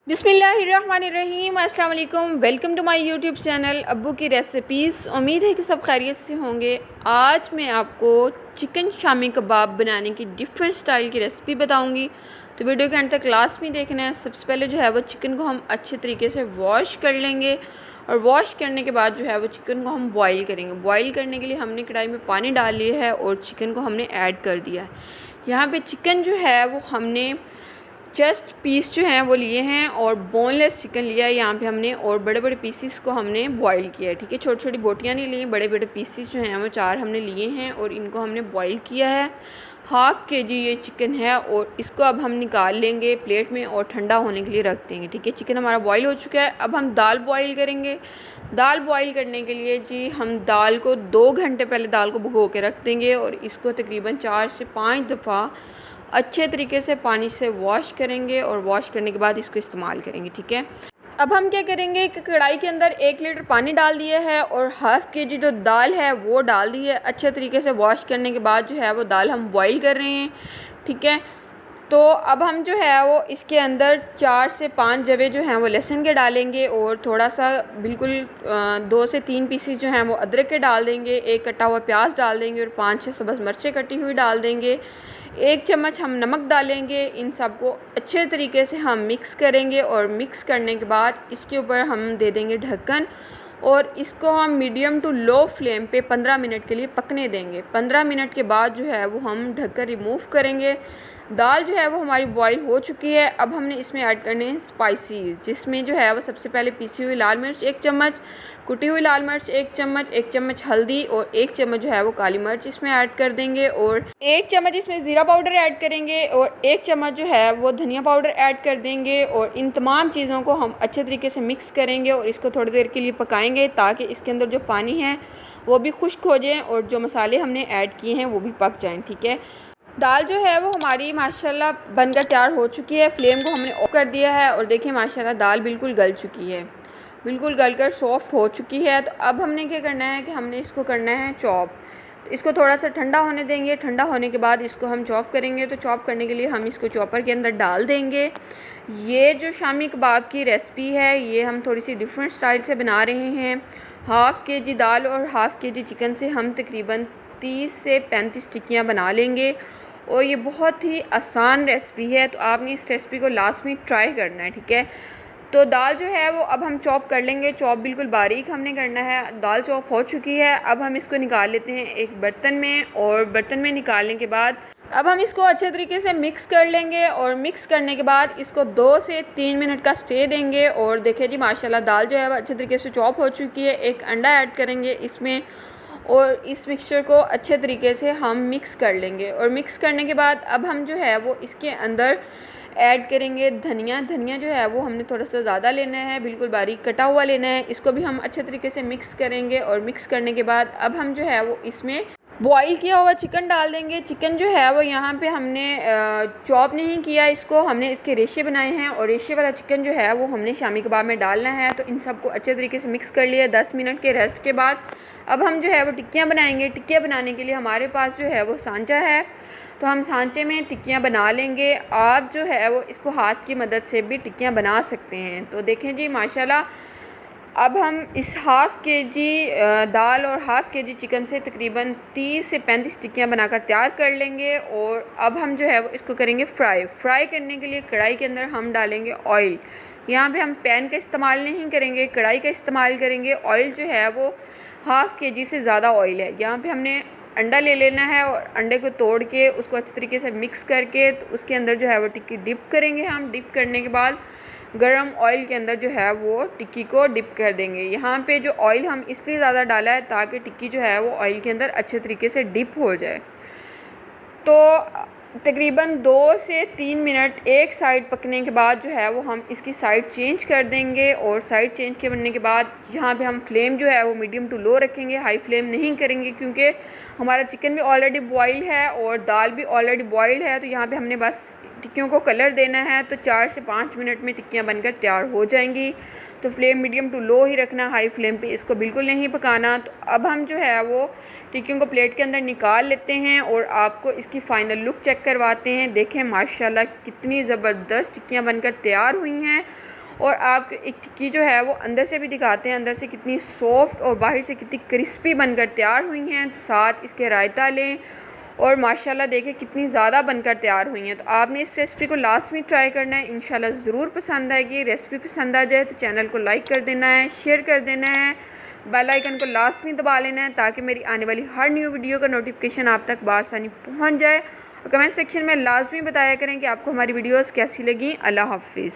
बिस्मिल्लाहिर्रहमानिर्रहीम, अस्सलाम वालेकुम। Welcome to my YouTube channel अब्बू की रेसिपीज़। उम्मीद है कि सब खैरियत से होंगे। आज मैं आपको चिकन शामी कबाब बनाने की डिफरेंट स्टाइल की रेसिपी बताऊंगी, तो वीडियो के अंत तक क्लास में देखना है। सबसे पहले जो है वो चिकन को हम अच्छे तरीके से वॉश कर लेंगे और वॉश करने के बाद जो है वो चिकन को हम बॉईल करेंगे। बॉईल करने के लिए हमने कढ़ाई में पानी डाल लिया है और चिकन को हमने ऐड कर दिया है। यहाँ पे चिकन जो है वो हमने चेस्ट पीस जो हैं वो लिए हैं और बोनलेस चिकन लिया है यहाँ पे हमने, और बड़े बड़े पीसीस को हमने बॉईल किया है। ठीक है, छोटी छोटी बोटियाँ नहीं ली, बड़े बड़े पीसीस जो हैं वो 4 हमने लिए हैं और इनको हमने बॉईल किया है। हाफ़ केजी ये चिकन है और इसको अब हम निकाल लेंगे प्लेट में और ठंडा होने के लिए रख देंगे। ठीक है, चिकन हमारा बॉईल हो चुका है। अब हम दाल बॉईल करेंगे। दाल बॉईल करने के लिए जी हम दाल को 2 घंटे पहले दाल को भिगो के रख देंगे और इसको तकरीबन 4 से 5 दफ़ा अच्छे तरीके से पानी से वॉश करेंगे और वॉश करने के बाद इसको इस्तेमाल करेंगे। ठीक है, अब हम क्या करेंगे कि कढ़ाई के अंदर 1 लीटर पानी डाल दिया है और हाफ़ केजी जो दाल है वो डाल दी है। अच्छे तरीके से वॉश करने के बाद जो है वो दाल हम बॉईल कर रहे हैं। ठीक है, तो अब हम जो है वो इसके अंदर 4 से 5 जवे जो हैं वो लहसुन के डालेंगे और थोड़ा सा बिल्कुल 2 से 3 पीसीस जो हैं वो अदरक के डाल देंगे। 1 कटा हुआ प्याज डाल देंगे और 5-6 सब्ज़ मिर्चें कटी हुई डाल देंगे। 1 चम्मच हम नमक डालेंगे। इन सब को अच्छे तरीके से हम मिक्स करेंगे और मिक्स करने के बाद इसके ऊपर हम दे देंगे ढक्कन और इसको हम मीडियम टू लो फ्लेम पे 15 मिनट के लिए पकने देंगे। 15 मिनट के बाद जो है वो हम ढककर रिमूव करेंगे। दाल जो है वो हमारी बॉईल हो चुकी है। अब हमने इसमें ऐड करने हैं स्पाइसीज़, जिसमें जो है वो सबसे पहले पीसी हुई लाल मिर्च 1 चम्मच, कुटी हुई लाल मिर्च 1 चम्मच, 1 चम्मच हल्दी और 1 चम्मच जो है वो काली मिर्च इसमें ऐड कर देंगे और 1 चम्मच इसमें ज़ीरा पाउडर ऐड करेंगे और 1 चम्मच जो है वो धनिया पाउडर ऐड कर देंगे और इन तमाम चीज़ों को हम अच्छे तरीके से मिक्स करेंगे और इसको थोड़ी देर के लिए पकाएंगे ताकि इसके अंदर जो पानी है वो भी खुश्क हो जाए और जो मसाले हमने ऐड किए हैं वो भी पक जाएँ। ठीक है, दाल जो है वो हमारी माशाल्लाह बनकर तैयार हो चुकी है। फ्लेम को हमने ऑफ कर दिया है और देखिए माशाल्लाह दाल बिल्कुल गल चुकी है, बिल्कुल गलकर सॉफ्ट हो चुकी है। तो अब हमने क्या करना है कि हमने इसको करना है चॉप। इसको थोड़ा सा ठंडा होने देंगे। ठंडा होने के बाद इसको हम चॉप करेंगे। तो चॉप करने के लिए हम इसको चॉपर के अंदर डाल देंगे। ये जो शामी कबाब की रेसिपी है ये हम थोड़ी सी डिफरेंट स्टाइल से बना रहे हैं। हाफ़ केजी दाल और हाफ़ केजी चिकन से हम तकरीबन 30 से 35 टिक्कियाँ बना लेंगे और ये बहुत ही आसान रेसिपी है, तो आपने इस रेसिपी को लास्ट में ट्राई करना है। ठीक है, तो दाल जो है वो अब हम चॉप कर लेंगे। चॉप बिल्कुल बारीक हमने करना है। दाल चॉप हो चुकी है। अब हम इसको निकाल लेते हैं एक बर्तन में और बर्तन में निकालने के बाद अब हम इसको अच्छे तरीके से मिक्स कर लेंगे और मिक्स करने के बाद इसको 2 से 3 मिनट का स्टे देंगे। और देखिए जी माशाल्लाह दाल जो है वो अच्छे तरीके से चॉप हो चुकी है। एक अंडा ऐड करेंगे इसमें और इस मिक्सचर को अच्छे तरीके से हम मिक्स कर लेंगे और मिक्स करने के बाद अब हम जो है वो इसके अंदर ऐड करेंगे धनिया। धनिया जो है वो हमने थोड़ा सा ज़्यादा लेना है, बिल्कुल बारीक कटा हुआ लेना है। इसको भी हम अच्छे तरीके से मिक्स करेंगे और मिक्स करने के बाद अब हम जो है वो इसमें बॉईल किया हुआ चिकन डाल देंगे। चिकन जो है वो यहाँ पे हमने चॉप नहीं किया, इसको हमने इसके रेशे बनाए हैं और रेशे वाला चिकन जो है वो हमने शामी कबाब में डालना है। तो इन सबको अच्छे तरीके से मिक्स कर लिया। 10 मिनट के रेस्ट के बाद अब हम जो है वो टिक्कियाँ बनाएंगे। टिक्कियाँ बनाने के लिए हमारे पास जो है वो सांचा है, तो हम सांचे में टिक्कियाँ बना लेंगे। आप जो है वो इसको हाथ की मदद से भी टिक्कियाँ बना सकते हैं। तो देखें जी माशाल्लाह अब हम इस हाफ़ केजी दाल और हाफ़ केजी चिकन से तकरीबन 30 से 35 टिक्कियाँ बनाकर तैयार कर लेंगे और अब हम जो है वो इसको करेंगे फ्राई। फ्राई करने के लिए कढ़ाई के अंदर हम डालेंगे ऑयल। यहाँ पे हम पैन का इस्तेमाल नहीं करेंगे, कढ़ाई का इस्तेमाल करेंगे। ऑयल जो है वो हाफ़ केजी से ज़्यादा ऑयल है। यहाँ पे हमने अंडा ले लेना है और अंडे को तोड़ के उसको अच्छे तरीके से मिक्स करके तो उसके अंदर जो है वो टिक्की डिप करेंगे। हम डिप करने के बाद गरम ऑयल के अंदर जो है वो टिक्की को डिप कर देंगे। यहाँ पे जो ऑयल हम इसलिए ज़्यादा डाला है ताकि टिक्की जो है वो ऑयल के अंदर अच्छे तरीके से डिप हो जाए। तो तकरीबन 2 से 3 मिनट एक साइड पकने के बाद जो है वो हम इसकी साइड चेंज कर देंगे और साइड चेंज करने के बाद यहाँ पे हम फ्लेम जो है वो मीडियम टू लो रखेंगे, हाई फ्लेम नहीं करेंगे क्योंकि हमारा चिकन भी ऑलरेडी बॉयल है और दाल भी ऑलरेडी बॉयल्ड है। तो यहाँ पे हमने बस टिक्कियों को कलर देना है। तो 4 से 5 मिनट में टिक्कियाँ बनकर तैयार हो जाएंगी। तो फ्लेम मीडियम टू लो ही रखना, हाई फ्लेम पे इसको बिल्कुल नहीं पकाना। तो अब हम जो है वो टिक्कियों को प्लेट के अंदर निकाल लेते हैं और आपको इसकी फ़ाइनल लुक चेक करवाते हैं। देखें माशाल्लाह कितनी ज़बरदस्त टिक्कियाँ बनकर तैयार हुई हैं और आप एक टिक्की जो है वो अंदर से भी दिखाते हैं, अंदर से कितनी सॉफ्ट और बाहर से कितनी क्रिस्पी बनकर तैयार हुई हैं। तो साथ इसके रायता लें और माशाल्लाह देखें कितनी ज़्यादा बनकर तैयार हुई हैं। तो आपने इस रेसिपी को लास्ट में ट्राई करना है, इंशाल्लाह ज़रूर पसंद आएगी। रेसिपी पसंद आ जाए तो चैनल को लाइक कर देना है, शेयर कर देना है, बेल आइकन को लास्ट में दबा लेना है ताकि मेरी आने वाली हर न्यू वीडियो का नोटिफिकेशन आप तक बआसानी पहुँच जाए। और कमेंट सेक्शन में लाजमी बताया करें कि आपको हमारी वीडियोज़ कैसी लगी। अल्लाह हाफिज़।